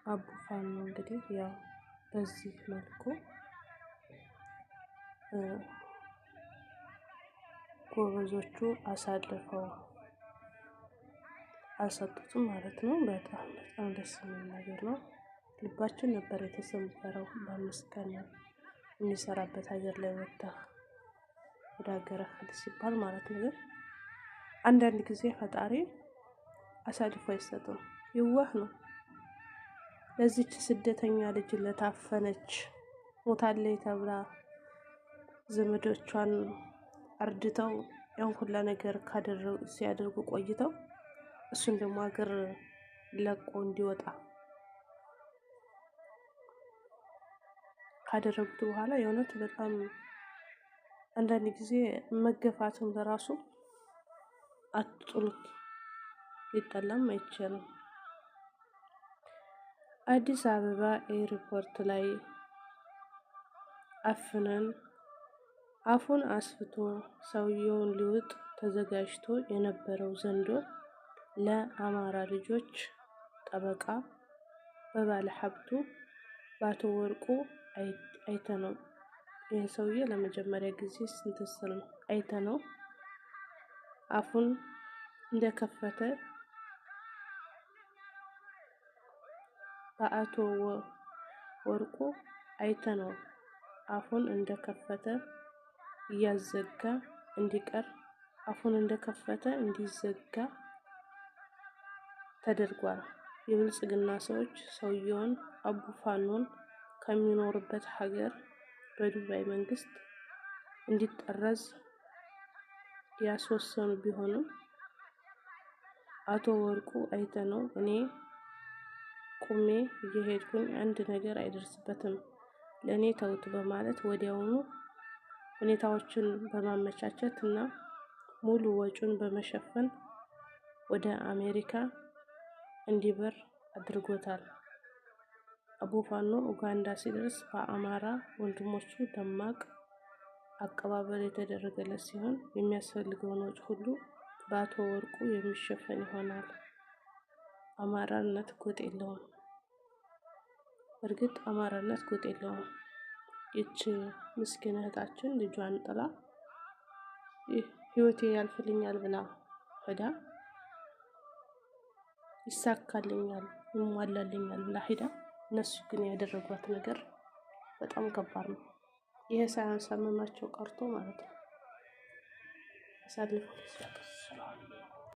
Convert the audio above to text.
አቡፋኖ እንግዲህ ያው በዚህ መልኩ ጎበዞቹ አሳልፈው አልሰጡትም ማለት ነው። በጣም ደስ የሚል ነገር ነው። ልባችን ነበር የተሰበረው። በ5 ቀን የሚሰራበት ሀገር ላይ ወጥተህ ወደ ሀገርህ ሂድ ሲባል ማለት ነው። አንዳንድ ጊዜ ፈጣሪ አሳልፎ አይሰጥም፣ የዋህ ነው። ለዚች ስደተኛ ልጅ ለታፈነች ሞታለች ተብላ ዘመዶቿን አርድተው ያን ሁላ ነገር ሲያደርጉ ቆይተው እሱን ደግሞ ሀገር ለቆ እንዲወጣ ካደረጉት በኋላ የእውነት በጣም አንዳንድ ጊዜ መገፋትም ለራሱ አትጥሉት፣ ሊጠላም አይቻልም። አዲስ አበባ ኤርፖርት ላይ አፍነን አፉን አስፍቶ ሰውየውን ሊውጥ ተዘጋጅቶ የነበረው ዘንዶ ለአማራ ልጆች ጠበቃ በባለ ሀብቱ በአቶ ወርቁ አይተነው፣ ይህን ሰውዬ ለመጀመሪያ ጊዜ ስንትስል ነው አይተነው አፉን እንደከፈተ በአቶ ወርቁ አይተነው አፉን እንደከፈተ እያዘጋ እንዲቀር አፉን እንደከፈተ እንዲዘጋ ተደርጓል። የብልጽግና ሰዎች ሰውየውን አቡፋኖን ከሚኖርበት ሀገር በዱባይ መንግስት እንዲጠረዝ ያስወሰኑ ቢሆንም አቶ ወርቁ አይተነው እኔ ቁሜ እየሄድኩኝ አንድ ነገር አይደርስበትም ለኔ ተውት በማለት ወዲያውኑ ሁኔታዎችን በማመቻቸት እና ሙሉ ወጪውን በመሸፈን ወደ አሜሪካ እንዲበር አድርጎታል። አቡፋኖ ኡጋንዳ ሲደርስ በአማራ ወንድሞቹ ደማቅ አቀባበል የተደረገለት ሲሆን የሚያስፈልገውን ወጪ ሁሉ በአቶ ወርቁ የሚሸፈን ይሆናል። አማራነት ጎጥ የለውም። እርግጥ አማራነት ጎጥ የለውም። ይች ምስኪን እህታችን ልጇን ጥላ ህይወቴ ያልፍልኛል ብላ ሄዳ ይሳካልኛል ይሟላልኛል ብላ ሄዳ እነሱ ግን ያደረጓት ነገር በጣም ከባድ ነው። ይሄ ሳያንሳምማቸው ቀርቶ ማለት ነው አሳልፈው